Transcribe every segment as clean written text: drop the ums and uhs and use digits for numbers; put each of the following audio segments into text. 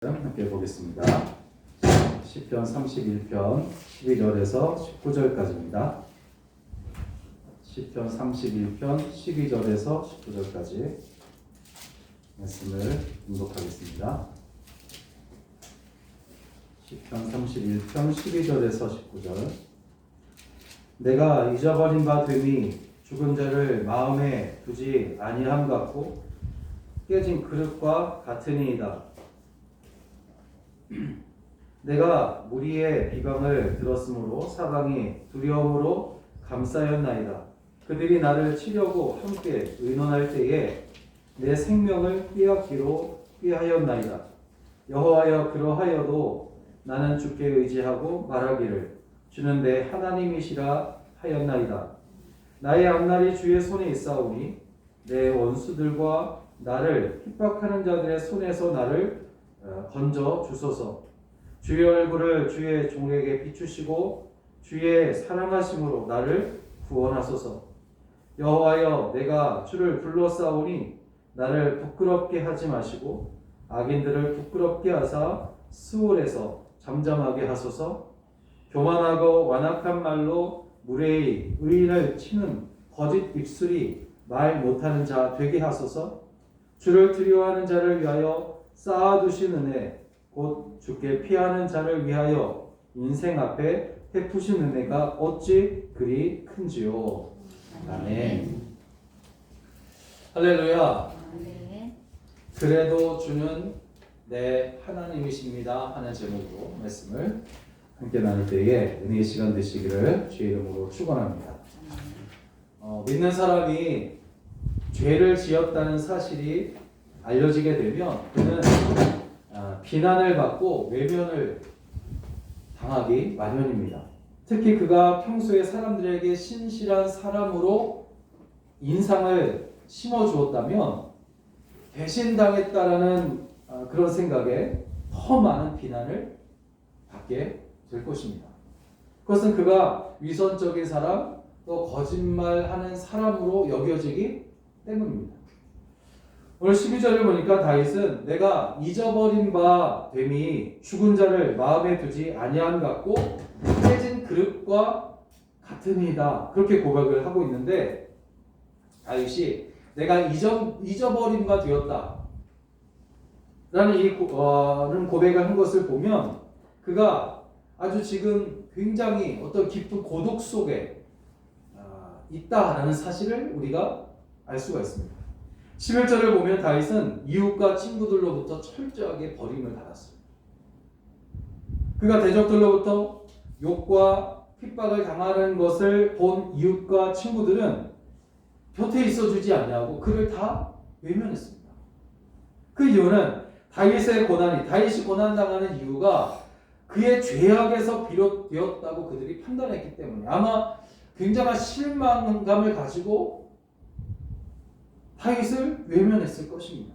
함께 보겠습니다. 시편 31편 12절에서 19절까지입니다. 시편 31편 12절에서 19절까지 말씀을 봉독하겠습니다. 시편 31편 12절에서 19절. 내가 잊어버린 바 됨이 죽은 자를 마음에 두지 아니함 같고 깨진 그릇과 같으니이다. 내가 무리의 비방을 들었으므로 사방이 두려움으로 감싸였나이다. 그들이 나를 치려고 함께 의논할 때에 내 생명을 빼앗기로 꾀하였나이다. 여호와여, 그러하여도 나는 주께 의지하고 말하기를 주는 내 하나님이시라 하였나이다. 나의 앞날이 주의 손에 있사오니 내 원수들과 나를 핍박하는 자들의 손에서 나를 건져 주소서. 주의 얼굴을 주의 종에게 비추시고 주의 사랑하심으로 나를 구원하소서. 여호와여, 내가 주를 불러싸오니 나를 부끄럽게 하지 마시고 악인들을 부끄럽게 하사 수월에서 잠잠하게 하소서. 교만하고 완악한 말로 무례히 의인을 치는 거짓 입술이 말 못하는 자 되게 하소서. 주를 두려워하는 자를 위하여 쌓아두신 은혜, 곧 주께 피하는 자를 위하여 인생 앞에 베푸신 은혜가 어찌 그리 큰지요. 아멘. 할렐루야. 그래도 주는 내 하나님이십니다 하는 제목으로 말씀을 함께 나눌 때에 은혜의 시간 되시기를 주의 이름으로 축원합니다. 믿는 사람이 죄를 지었다는 사실이 알려지게 되면 그는 비난을 받고 외면을 당하기 마련입니다. 특히 그가 평소에 사람들에게 신실한 사람으로 인상을 심어주었다면 배신당했다라는 그런 생각에 더 많은 비난을 받게 될 것입니다. 그것은 그가 위선적인 사람, 또 거짓말하는 사람으로 여겨지기 때문입니다. 오늘 12절을 보니까 다윗은 내가 잊어버린 바 됨이 죽은 자를 마음에 두지 아니함 같고 깨진 그릇과 같으니이다. 그렇게 고백을 하고 있는데 다윗이 내가 잊어버린 바 되었다 라는 이 고백을 한 것을 보면 그가 아주 지금 굉장히 어떤 깊은 고독 속에 있다라는 사실을 우리가 알 수가 있습니다. 11절을 보면 다윗은 이웃과 친구들로부터 철저하게 버림을 받았어요. 그가 대적들로부터 욕과 핍박을 당하는 것을 본 이웃과 친구들은 곁에 있어주지 않냐고 그를 다 외면했습니다. 그 이유는 다윗이 고난당하는 이유가 그의 죄악에서 비롯되었다고 그들이 판단했기 때문에 아마 굉장한 실망감을 가지고 다윗을 외면했을 것입니다.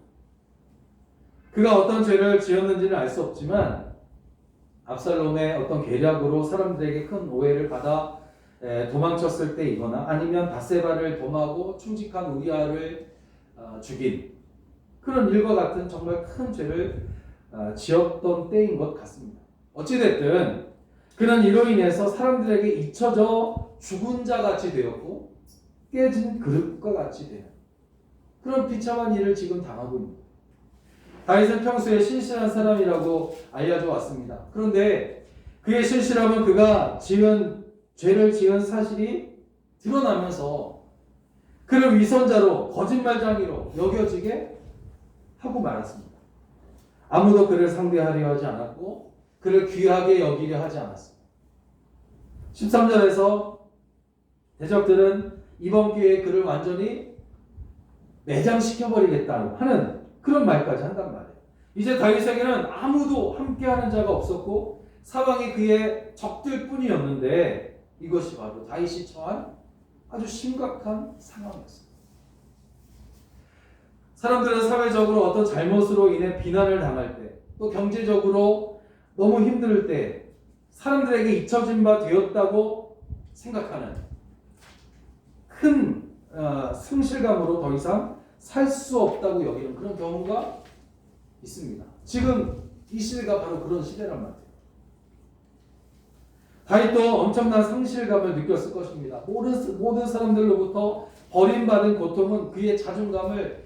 그가 어떤 죄를 지었는지는 알 수 없지만 압살롬의 어떤 계략으로 사람들에게 큰 오해를 받아 도망쳤을 때이거나 아니면 밧세바를 범하고 충직한 우리아를 죽인 그런 일과 같은 정말 큰 죄를 지었던 때인 것 같습니다. 어찌됐든 그는 이로 인해서 사람들에게 잊혀져 죽은 자 같이 되었고 깨진 그릇과 같이 되는 그런 비참한 일을 지금 당하고 있습니다. 다윗은 평소에 신실한 사람이라고 알려져 왔습니다. 그런데 그의 신실함은 그가 죄를 지은 사실이 드러나면서 그를 위선자로 거짓말장이로 여겨지게 하고 말았습니다. 아무도 그를 상대하려 하지 않았고 그를 귀하게 여기려 하지 않았습니다. 13절에서 대적들은 이번 기회에 그를 완전히 매장시켜버리겠다고 하는 그런 말까지 한단 말이에요. 이제 다윗에게는 아무도 함께하는 자가 없었고 사방이 그의 적들 뿐이었는데 이것이 바로 다윗이 처한 아주 심각한 상황이었습니다. 사람들은 사회적으로 어떤 잘못으로 인해 비난을 당할 때, 또 경제적으로 너무 힘들 때 사람들에게 잊혀진 바 되었다고 생각하는 큰 승실감으로 더 이상 살 수 없다고 여기는 그런 경우가 있습니다. 지금 이 시대가 바로 그런 시대란 말이에요. 다윗도 엄청난 상실감을 느꼈을 것입니다. 모든 사람들로부터 버림받은 고통은 그의 자존감을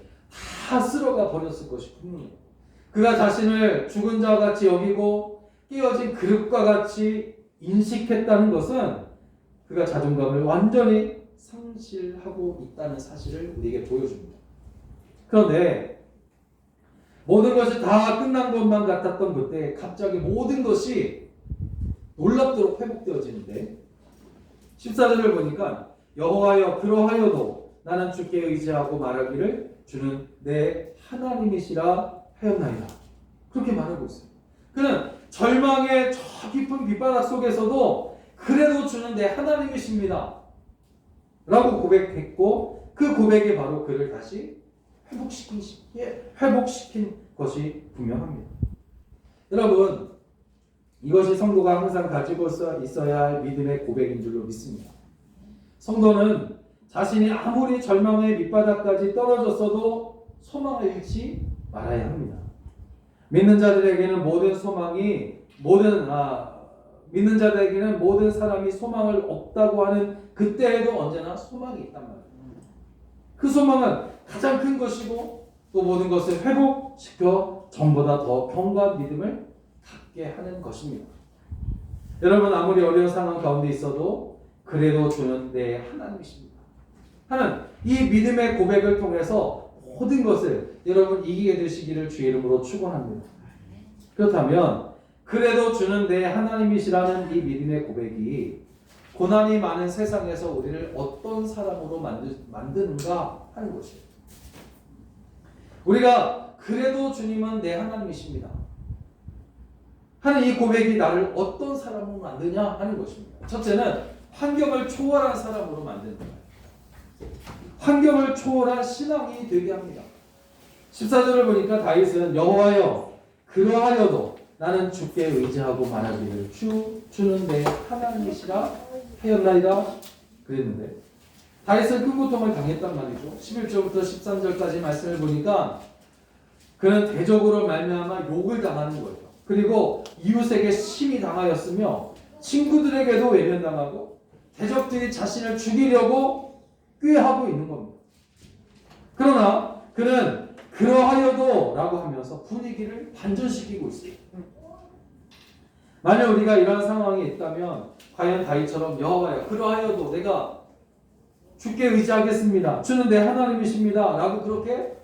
다 쓸어가 버렸을 것이 분명해요. 그가 자신을 죽은 자와 같이 여기고 깨어진 그릇과 같이 인식했다는 것은 그가 자존감을 완전히 상실하고 있다는 사실을 우리에게 보여줍니다. 그런데 모든 것이 다 끝난 것만 같았던 그때 갑자기 모든 것이 놀랍도록 회복되어지는데 14절을 보니까 여호와여 그러하여도 나는 주께 의지하고 말하기를 주는 내 하나님이시라 하였나이다. 그렇게 말하고 있어요. 그는 절망의 저 깊은 밑바닥 속에서도 그래도 주는 내 하나님이십니다 라고 고백했고 그 고백이 바로 그를 다시 회복시킨 것이 분명합니다. 여러분, 이것이 성도가 항상 가지고 있어야 할 믿음의 고백인 줄로 믿습니다. 성도는 자신이 아무리 절망의 밑바닥까지 떨어졌어도 소망을 잃지 말아야 합니다. 믿는 자들에게는 모든 사람이 소망을 없다고 하는 그때에도 언제나 소망이 있단 말이에요. 그 소망은 가장 큰 것이고 또 모든 것을 회복시켜 전보다 더 견고한 믿음을 갖게 하는 것입니다. 여러분, 아무리 어려운 상황 가운데 있어도 그래도 주는 내 하나님이십니다 하는 이 믿음의 고백을 통해서 모든 것을 여러분 이기게 되시기를 주의 이름으로 축원합니다. 그렇다면 그래도 주는 내 하나님이시라는 이 믿음의 고백이 고난이 많은 세상에서 우리를 어떤 사람으로 만드는가 하는 것이에요. 우리가 그래도 주님은 내 하나님이십니다 하는 이 고백이 나를 어떤 사람으로 만드냐 하는 것입니다. 첫째는 환경을 초월한 사람으로 만드는 거예요. 환경을 초월한 신앙이 되게 합니다. 14절을 보니까 다윗은 여호와여 그러하여도 나는 주께 의지하고 말하기를 주는 내 하나님이시라 하였나이다 그랬는데 다윗은 큰 고통을 당했단 말이죠. 11절부터 13절까지 말씀을 보니까 그는 대적으로 말미암아 욕을 당하는 거예요. 그리고 이웃에게 심히 당하였으며 친구들에게도 외면당하고 대적들이 자신을 죽이려고 꾀하고 있는 겁니다. 그러나 그는 그러하여도 라고 하면서 분위기를 반전시키고 있어요. 만약 우리가 이러한 상황에 있다면 과연 다윗처럼 여호와여 그러하여도 내가 주께 의지하겠습니다. 주는 내 하나님이십니다 라고 그렇게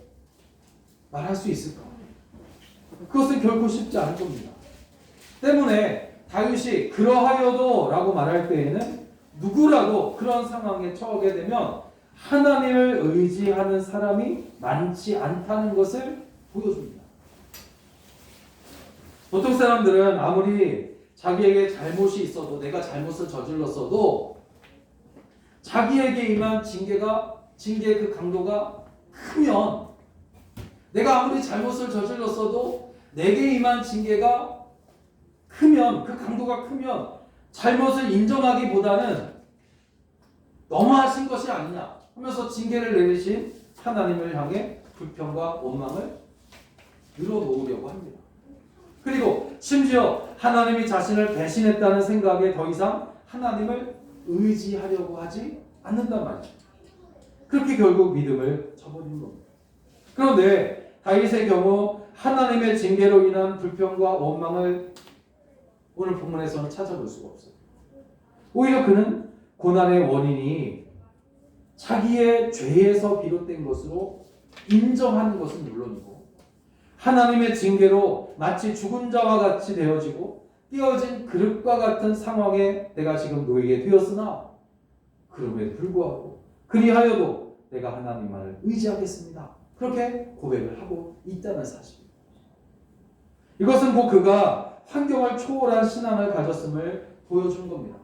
말할 수 있을까? 그것은 결코 쉽지 않을 겁니다. 때문에 다윗이 그러하여도 라고 말할 때에는 누구라도 그런 상황에 처하게 되면 하나님을 의지하는 사람이 많지 않다는 것을 보여줍니다. 보통 사람들은 아무리 자기에게 잘못이 있어도 내가 잘못을 저질렀어도 자기에게 임한 징계의 그 강도가 크면 내가 아무리 잘못을 저질렀어도 내게 임한 징계가 크면 그 강도가 크면 잘못을 인정하기보다는 너무하신 것이 아니냐 하면서 징계를 내리신 하나님을 향해 불평과 원망을 늘어놓으려고 합니다. 그리고 심지어 하나님이 자신을 배신했다는 생각에 더 이상 하나님을 의지하려고 하지 않는단 말이죠. 그렇게 결국 믿음을 저버리는 겁니다. 그런데 다윗의 경우 하나님의 징계로 인한 불평과 원망을 오늘 본문에서는 찾아볼 수가 없어요. 오히려 그는 고난의 원인이 자기의 죄에서 비롯된 것으로 인정하는 것은 물론이고 하나님의 징계로 마치 죽은 자와 같이 되어지고 띄어진 그릇과 같은 상황에 내가 지금 놓이게 되었으나 그럼에도 불구하고 그리하여도 내가 하나님만을 의지하겠습니다. 그렇게 고백을 하고 있다는 사실입니다. 이것은 곧 그가 환경을 초월한 신앙을 가졌음을 보여주는 겁니다.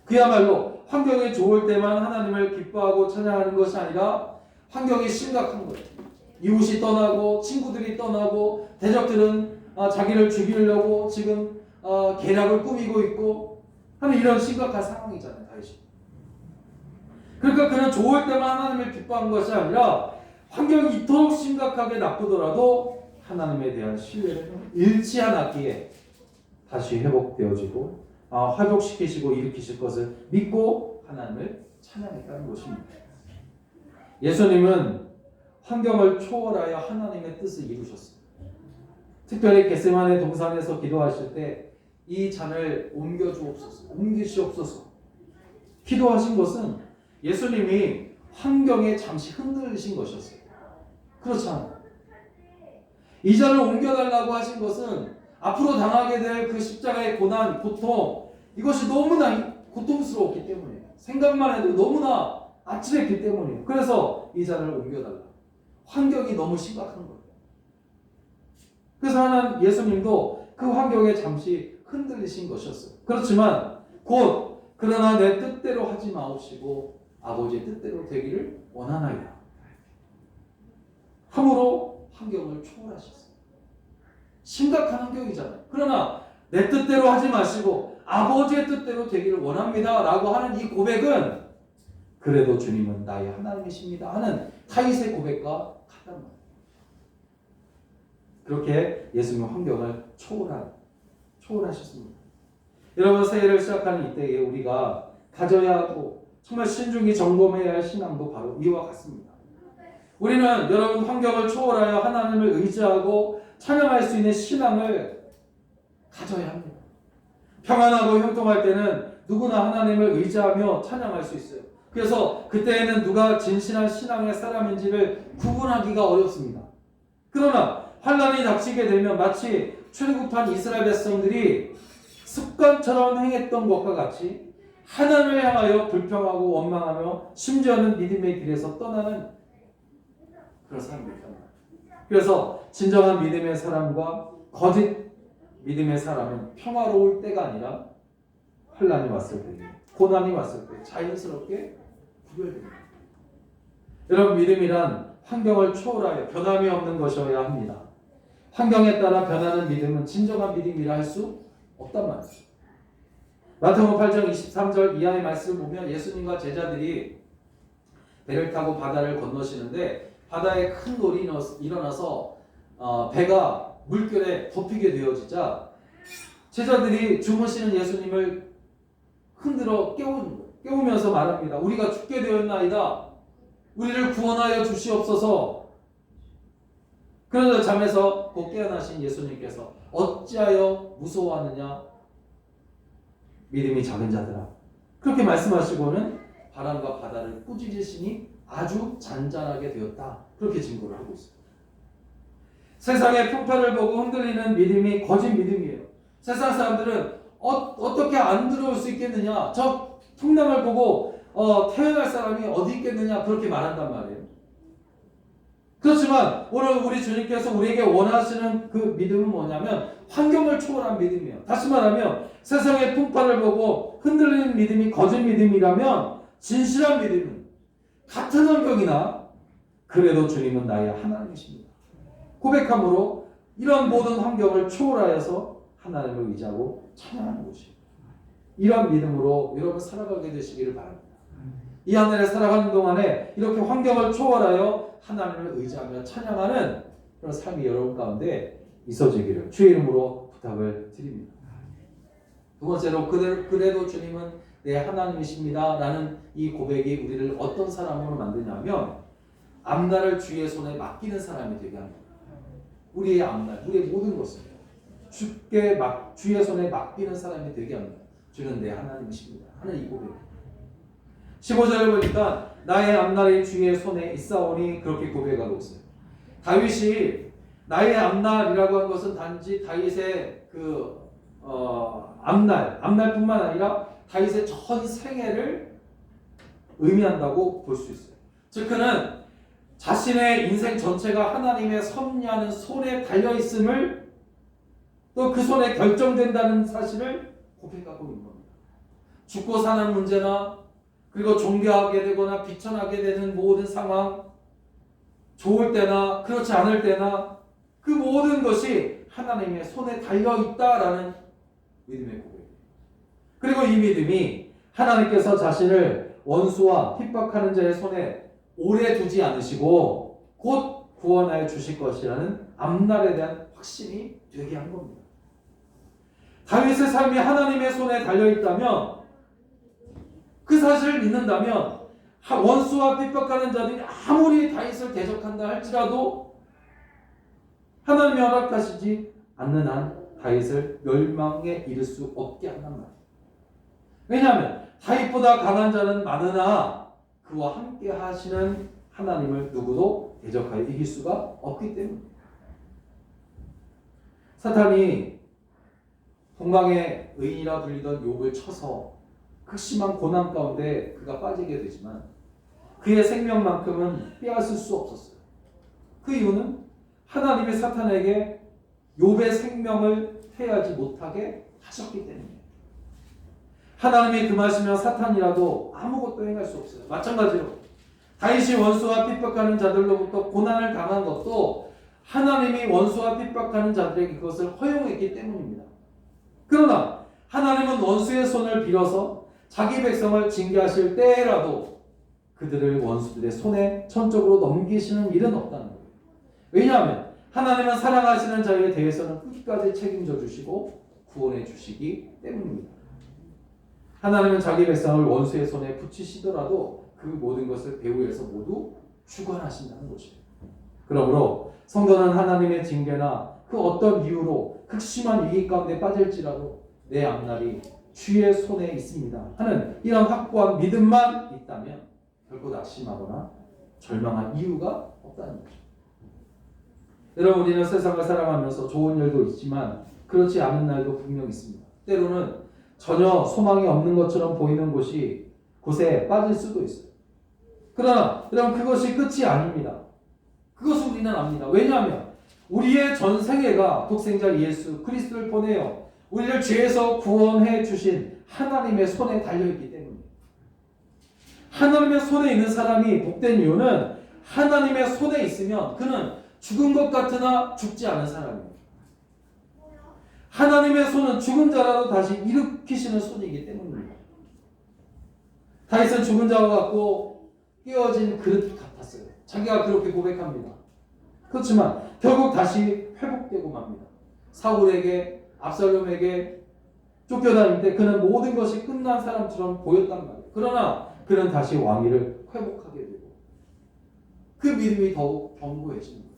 그야말로 환경이 좋을 때만 하나님을 기뻐하고 찬양하는 것이 아니라 환경이 심각한 거예요. 이웃이 떠나고 친구들이 떠나고 대적들은 자기를 죽이려고 지금 계략을 꾸미고 있고 하는 이런 심각한 상황이잖아요. 다윗이. 그러니까 그는 좋을 때만 하나님을 기뻐한 것이 아니라 환경이 이토록 심각하게 나쁘더라도 하나님에 대한 신뢰를 잃지 않았기에 다시 회복되어지고 회복시키시고 일으키실 것을 믿고 하나님을 찬양했다는 것입니다. 예수님은 환경을 초월하여 하나님의 뜻을 이루셨어요. 특별히 겟세마네 동산에서 기도하실 때 이 잔을 옮겨주옵소서, 옮기시옵소서 기도하신 것은 예수님이 환경에 잠시 흔들리신 것이었어요. 그렇잖아요. 이 잔을 옮겨달라고 하신 것은 앞으로 당하게 될 그 십자가의 고난, 고통, 이것이 너무나 고통스러웠기 때문이에요. 생각만 해도 너무나 아찔했기 때문이에요. 그래서 이 잔을 옮겨달라. 환경이 너무 심각한 거예요. 그래서 하나님 예수님도 그 환경에 잠시 흔들리신 것이었어요. 그렇지만 곧 그러나 내 뜻대로 하지 마옵시고 아버지의 뜻대로 되기를 원하나이다. 함으로 환경을 초월하셨어요. 심각한 환경이잖아요. 그러나 내 뜻대로 하지 마시고 아버지의 뜻대로 되기를 원합니다 라고 하는 이 고백은 그래도 주님은 나의 하나님이십니다 하는 다윗의 고백과 같단 말이에요. 그렇게 예수님은 환경을 초월하셨습니다. 여러분, 새해를 시작하는 이때에 우리가 가져야 하고 정말 신중히 점검해야 할 신앙도 바로 이와 같습니다. 우리는 여러분 환경을 초월하여 하나님을 의지하고 찬양할 수 있는 신앙을 가져야 합니다. 평안하고 형통할 때는 누구나 하나님을 의지하며 찬양할 수 있어요. 그래서 그때에는 누가 진실한 신앙의 사람인지를 구분하기가 어렵습니다. 그러나 환난이 닥치게 되면 마치 출애굽한 이스라엘 백성들이 습관처럼 행했던 것과 같이 하나님을 향하여 불평하고 원망하며 심지어는 믿음의 길에서 떠나는 그런 사람들이 있단 말이에요. 그래서 진정한 믿음의 사람과 거짓 믿음의 사람은 평화로울 때가 아니라 환난이 왔을 때, 고난이 왔을 때 자연스럽게 구별됩니다. 여러분, 믿음이란 환경을 초월하여 변함이 없는 것이어야 합니다. 환경에 따라 변하는 믿음은 진정한 믿음이라 할 수 없단 말이죠. 마태복음 8장 23절 이하의 말씀을 보면 예수님과 제자들이 배를 타고 바다를 건너시는데 바다에 큰 돌이 일어나서 배가 물결에 덮이게 되어지자 제자들이 주무시는 예수님을 흔들어 깨우면서 말합니다. 우리가 죽게 되었나이다. 우리를 구원하여 주시옵소서. 그러자 잠에서 곧 깨어나신 예수님께서 어찌하여 무서워하느냐 믿음이 작은 자들아, 그렇게 말씀하시고는 바람과 바다를 꾸짖으시니 아주 잔잔하게 되었다. 그렇게 증거를 하고 있습니다. 세상의 풍파를 보고 흔들리는 믿음이 거짓 믿음이에요. 세상 사람들은 어떻게 안 들어올 수 있겠느냐, 저 풍랑을 보고 태어날 사람이 어디 있겠느냐 그렇게 말한단 말이에요. 그렇지만 오늘 우리 주님께서 우리에게 원하시는 그 믿음은 뭐냐면 환경을 초월한 믿음이에요. 다시 말하면 세상의 풍파를 보고 흔들리는 믿음이 거짓 믿음이라면 진실한 믿음은 같은 환경이나 그래도 주님은 나의 하나님이십니다 고백함으로 이런 모든 환경을 초월하여서 하나님을 의지하고 찬양하는 것이에요. 이런 믿음으로 여러분 살아가게 되시기를 바랍니다. 이 하늘에 살아가는 동안에 이렇게 환경을 초월하여 하나님을 의지하며 찬양하는 그런 삶이 여러분 가운데 있어지기를 주의 이름으로 부탁을 드립니다. 두 번째로 그래도 주님은 내 하나님이십니다 라는 이 고백이 우리를 어떤 사람으로 만드냐면 앞날을 주의 손에 맡기는 사람이 되게 합니다. 우리의 앞날, 우리의 모든 것을 주의 손에 맡기는 사람이 되게 합니다. 주는 내 하나님이십니다 하는 이 고백. 15절을 보니까 나의 앞날이 주의 손에 있사오니 그렇게 고백하고 있어요. 다윗이 나의 앞날이라고 한 것은 단지 다윗의 앞날뿐만 아니라 다윗의 전 생애를 의미한다고 볼 수 있어요. 즉 그는 자신의 인생 전체가 하나님의 섭리하는 손에 달려있음을 또 그 손에 결정된다는 사실을 고백하고 있는 겁니다. 죽고 사는 문제나 그리고 존경하게 되거나 비천하게 되는 모든 상황, 좋을 때나 그렇지 않을 때나 그 모든 것이 하나님의 손에 달려있다라는 믿음의 고백입니다. 그리고 이 믿음이 하나님께서 자신을 원수와 핍박하는 자의 손에 오래 두지 않으시고 곧 구원하여 주실 것이라는 앞날에 대한 확신이 되게 한 겁니다. 다윗의 삶이 하나님의 손에 달려있다면, 그 사실을 믿는다면 원수와 핍박하는 자들이 아무리 다윗을 대적한다 할지라도 하나님이 허락하시지 않는 한 다윗을 멸망에 이를 수 없게 한단 말이에요. 왜냐하면 다윗보다 강한 자는 많으나 그와 함께 하시는 하나님을 누구도 대적하여 이길 수가 없기 때문입니다. 사탄이 동방의 의인이라 불리던 욥을 쳐서 극심한 고난 가운데 그가 빠지게 되지만 그의 생명만큼은 빼앗을 수 없었어요. 그 이유는 하나님이 사탄에게 욥의 생명을 해하지 못하게 하셨기 때문이에요. 하나님이 금하시면 사탄이라도 아무것도 행할 수 없어요. 마찬가지로 다윗이 원수와 핍박하는 자들로부터 고난을 당한 것도 하나님이 원수와 핍박하는 자들에게 그것을 허용했기 때문입니다. 그러나 하나님은 원수의 손을 빌어서 자기 백성을 징계하실 때라도 그들을 원수들의 손에 전적으로 넘기시는 일은 없다는 거예요. 왜냐하면 하나님은 사랑하시는 자에 대해서는 끝까지 책임져 주시고 구원해 주시기 때문입니다. 하나님은 자기 백성을 원수의 손에 붙이시더라도 그 모든 것을 배후에서 모두 주관하신다는 것이에요. 그러므로 성도는 하나님의 징계나 그 어떤 이유로 극심한 위기 가운데 빠질지라도 내 앞날이 주의 손에 있습니다 하는 이런 확고한 믿음만 있다면 결코 낙심하거나 절망할 이유가 없다는 거죠. 여러분, 우리는 세상을 살아가면서 좋은 일도 있지만 그렇지 않은 날도 분명 있습니다. 때로는 전혀 소망이 없는 것처럼 보이는 곳에 빠질 수도 있어요. 그러나 여러분, 그것이 끝이 아닙니다. 그것을 우리는 압니다. 왜냐하면 우리의 전 생애가 독생자 예수 그리스도를 보내어 우리를 죄에서 구원해 주신 하나님의 손에 달려있기 때문입니다. 하나님의 손에 있는 사람이 복된 이유는 하나님의 손에 있으면 그는 죽은 것 같으나 죽지 않은 사람입니다. 하나님의 손은 죽은 자라도 다시 일으키시는 손이기 때문입니다. 다윗은 죽은 자와 같고 깨어진 그릇 같았어요. 자기가 그렇게 고백합니다. 그렇지만 결국 다시 회복되고 맙니다. 사울에게, 압살롬에게 쫓겨다닐 때 그는 모든 것이 끝난 사람처럼 보였단 말이에요. 그러나 그는 다시 왕위를 회복하게 되고 그 믿음이 더욱 견고해지는 거예요.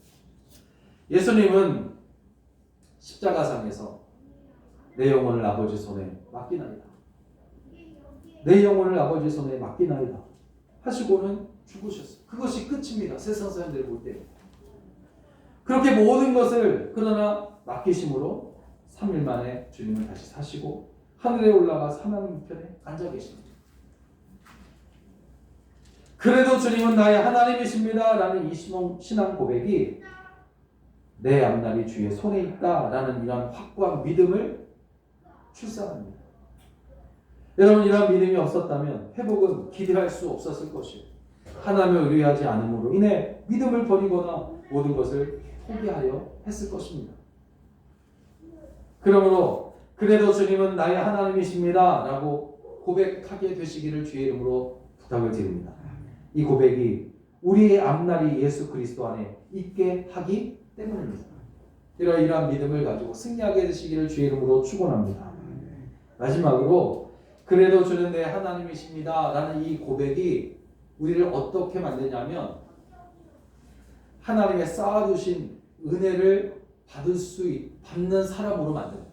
예수님은 십자가상에서 내 영혼을 아버지 손에 맡기나이다, 내 영혼을 아버지 손에 맡기나이다 하시고는 죽으셨어요. 그것이 끝입니다. 세상 사람들이 볼 때. 그렇게 모든 것을 그러나 맡기심으로 3일 만에 주님은 다시 사시고 하늘에 올라가 하나님 편에 앉아 계십니다. 그래도 주님은 나의 하나님이십니다 라는 이 신앙 고백이 내 앞날이 주의 손에 있다 라는 이런 확고한 믿음을 출산합니다. 여러분, 이런 믿음이 없었다면 회복은 기대할 수 없었을 것이에요. 하나님을 의뢰하지 않음으로 인해 믿음을 버리거나 모든 것을 포기하여 했을 것입니다. 그러므로 그래도 주님은 나의 하나님이십니다 라고 고백하게 되시기를 주의 이름으로 부탁을 드립니다. 이 고백이 우리의 앞날이 예수 그리스도 안에 있게 하기 때문입니다. 이러한 믿음을 가지고 승리하게 되시기를 주의 이름으로 축원합니다. 마지막으로 그래도 주는 내 하나님이십니다 라는 이 고백이 우리를 어떻게 만드냐면 하나님의 쌓아두신 은혜를 받는 사람으로 만듭니다.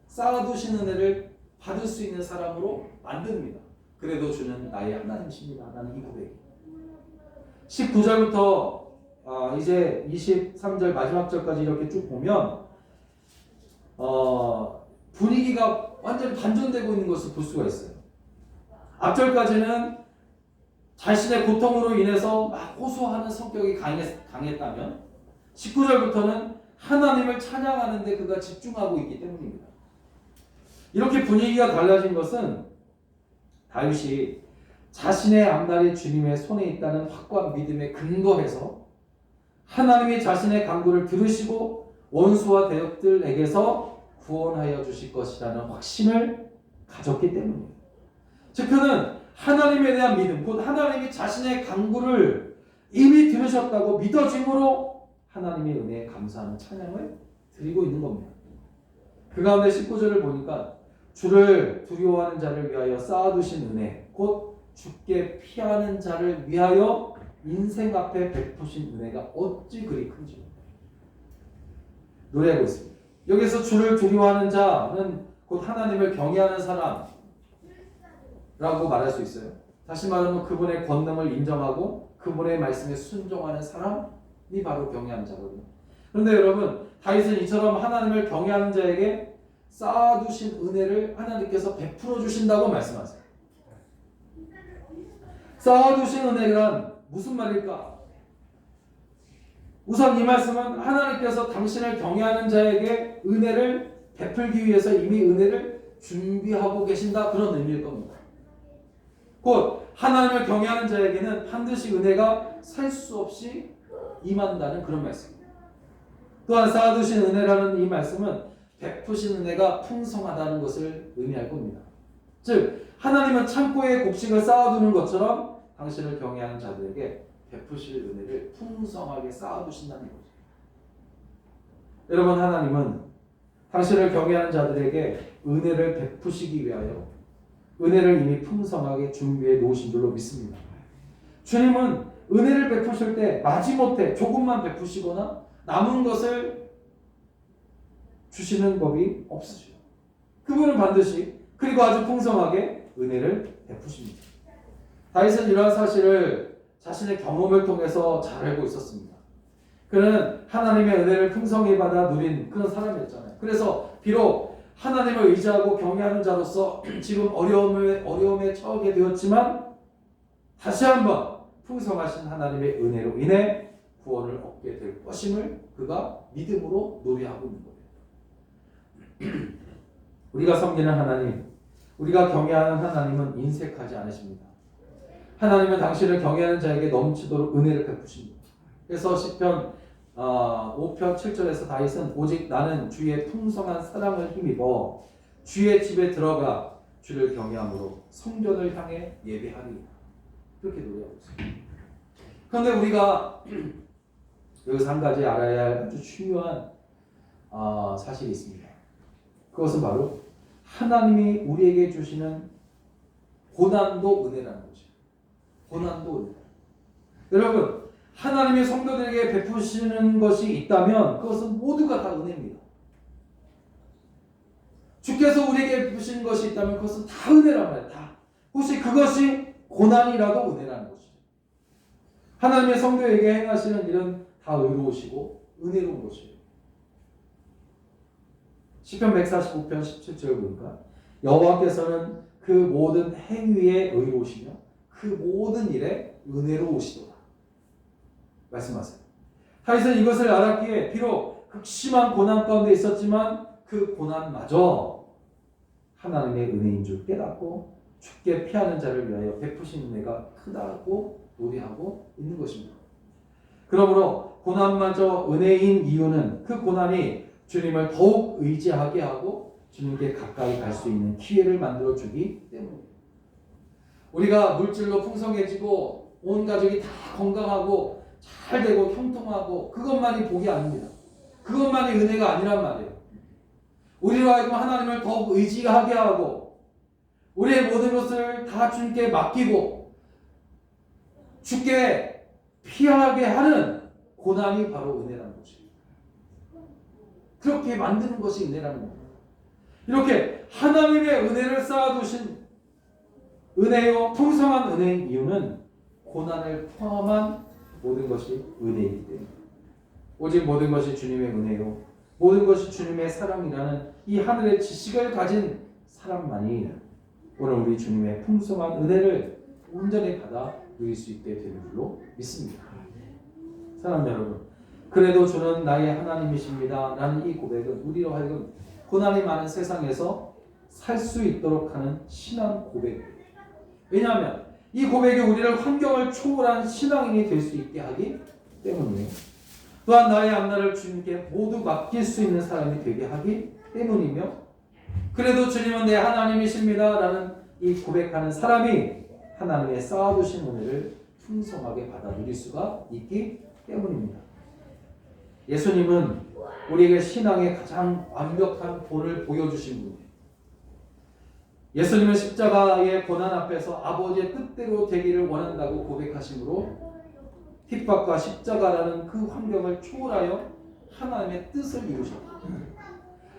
쌓아두신 은혜를 받을 수 있는 사람으로 만듭니다. 그래도 주는 나의 하나님이십니다 라는 이 고백. 19절부터 이제 23절 마지막 절까지 이렇게 쭉 보면 분위기가 완전히 반전되고 있는 것을 볼 수가 있어요. 앞절까지는 자신의 고통으로 인해서 막 호소하는 성격이 강했다면 19절부터는 하나님을 찬양하는 데 그가 집중하고 있기 때문입니다. 이렇게 분위기가 달라진 것은 다윗이 자신의 앞날이 주님의 손에 있다는 확고한 믿음에 근거해서 하나님이 자신의 간구를 들으시고 원수와 대적들에게서 구원하여 주실 것이라는 확신을 가졌기 때문입니다. 즉 그는 하나님에 대한 믿음, 곧 하나님이 자신의 간구를 이미 들으셨다고 믿어짐으로 하나님의 은혜에 감사하는 찬양을 드리고 있는 겁니다. 그 가운데 19절을 보니까 주를 두려워하는 자를 위하여 쌓아두신 은혜, 곧 주께 피하는 자를 위하여 인생 앞에 베푸신 은혜가 어찌 그리 큰지 노래하고 있습니다. 여기서 주를 두려워하는 자는 곧 하나님을 경외하는 사람라고 말할 수 있어요. 다시 말하면 그분의 권능을 인정하고 그분의 말씀에 순종하는 사람이 바로 경외하는 자거든요. 그런데 여러분, 다윗은 이처럼 하나님을 경외하는 자에게 쌓아두신 은혜를 하나님께서 베풀어 주신다고 말씀하세요. 쌓아두신 은혜란 무슨 말일까? 우선 이 말씀은 하나님께서 당신을 경외하는 자에게 은혜를 베풀기 위해서 이미 은혜를 준비하고 계신다, 그런 의미일 겁니다. 곧 하나님을 경외하는 자에게는 반드시 은혜가 살 수 없이 임한다는 그런 말씀입니다. 또한 쌓아두신 은혜라는 이 말씀은 베푸신 은혜가 풍성하다는 것을 의미할 겁니다. 즉 하나님은 창고에 곡식을 쌓아두는 것처럼 당신을 경외하는 자들에게 베푸실 은혜를 풍성하게 쌓아두신다는 거죠. 여러분, 하나님은 당신을 경외하는 자들에게 은혜를 베푸시기 위하여 은혜를 이미 풍성하게 준비해 놓으신 줄로 믿습니다. 주님은 은혜를 베푸실 때 마지못해 조금만 베푸시거나 남은 것을 주시는 법이 없으시죠. 그분은 반드시 그리고 아주 풍성하게 은혜를 베푸십니다. 다윗은 이러한 사실을 자신의 경험을 통해서 잘 알고 있었습니다. 그는 하나님의 은혜를 풍성히 받아 누린 그런 사람이었잖아요. 그래서 비록 하나님을 의지하고 경외하는 자로서 지금 어려움에 처하게 되었지만 다시 한번 풍성하신 하나님의 은혜로 인해 구원을 얻게 될 것임을 그가 믿음으로 노래하고 있는 거예요. 우리가 섬기는 하나님, 우리가 경외하는 하나님은 인색하지 않으십니다. 하나님은 당신을 경외하는 자에게 넘치도록 은혜를 베푸십니다. 그래서 시편 5편 7절에서 다윗은 오직 나는 주의 풍성한 사랑을 힘입어 주의 집에 들어가 주를 경외함으로 성전을 향해 예배하리이다, 그렇게 노래하고 있습니다. 그런데 우리가 여기서 한 가지 알아야 할 아주 중요한 사실이 있습니다. 그것은 바로 하나님이 우리에게 주시는 고난도 은혜라는 것이에요. 고난도 은혜. 여러분, 하나님의 성도들에게 베푸시는 것이 있다면 그것은 모두가 다 은혜입니다. 주께서 우리에게 베푸신 것이 있다면 그것은 다 은혜란 말이에요. 다. 혹시 그것이 고난이라도 은혜라는 것이죠. 하나님의 성도에게 행하시는 일은 다 의로우시고 은혜로운 것이에요. 시편 145편 17절 보니까 여호와께서는 그 모든 행위에 의로우시며 그 모든 일에 은혜로우시도다 말씀하세요. 다윗은 이것을 알았기에 비록 극심한 고난 가운데 있었지만 그 고난마저 하나님의 은혜인 줄 깨닫고 주께 피하는 자를 위하여 베푸신 은혜가 크다고 노래하고 있는 것입니다. 그러므로 고난마저 은혜인 이유는 그 고난이 주님을 더욱 의지하게 하고 주님께 가까이 갈 수 있는 기회를 만들어 주기 때문입니다. 우리가 물질로 풍성해지고 온 가족이 다 건강하고 잘 되고 형통하고 그것만이 복이 아닙니다. 그것만이 은혜가 아니란 말이에요. 우리로 하여금 하나님을 더욱 의지하게 하고 우리의 모든 것을 다 주님께 맡기고 주께 피하게 하는 고난이 바로 은혜라는 것입니다. 그렇게 만드는 것이 은혜라는 겁니다. 이렇게 하나님의 은혜를 쌓아두신 은혜요 풍성한 은혜인 이유는 고난을 포함한 모든 것이 은혜이기 때문입니다. 오직 모든 것이 주님의 은혜요 모든 것이 주님의 사랑이라는 이 하늘의 지식을 가진 사람만이 오늘 우리 주님의 풍성한 은혜를 온전히 받아 누릴 수 있게 되는 줄로 믿습니다. 사랑하는 여러분, 그래도 주는 나의 하나님이십니다 라는 이 고백은 우리로 하여금 고난이 많은 세상에서 살 수 있도록 하는 신앙 고백입니다. 왜냐하면 이 고백이 우리를 환경을 초월한 신앙인이 될 수 있게 하기 때문이에요. 또한 나의 앞날을 주님께 모두 맡길 수 있는 사람이 되게 하기 때문이며 그래도 주님은 내 하나님이십니다 라는 이 고백하는 사람이 하나님의 쌓아두신 은혜를 풍성하게 받아 누릴 수가 있기 때문입니다. 예수님은 우리에게 신앙의 가장 완벽한 본을 보여주신 분이에요. 예수님은 십자가의 고난 앞에서 아버지의 뜻대로 되기를 원한다고 고백하심으로 핍박과 십자가라는 그 환경을 초월하여 하나님의 뜻을 이루셨다.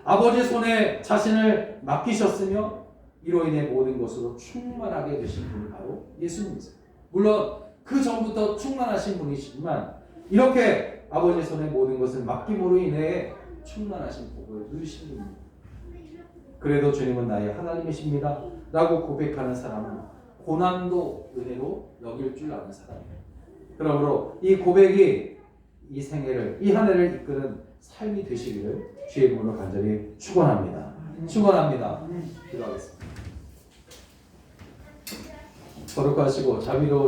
아버지 손에 자신을 맡기셨으며 이로 인해 모든 것으로 충만하게 되신 분이 바로 예수님이세요. 물론 그 전부터 충만하신 분이시지만 이렇게 아버지 손에 모든 것을 맡김으로 인해 충만하신 복을 누리신 분입니다. 그래도 주님은 나의 하나님이십니다 라고 고백하는 사람은 고난도 은혜로 여길 줄 아는 사람이에요. 그러므로 이 고백이 이 생애를, 이 한 해를 이끄는 삶이 되시기를 주의 이름으로 간절히 축원합니다. 축원합니다. 기도하겠습니다. 거룩하시고 자비로운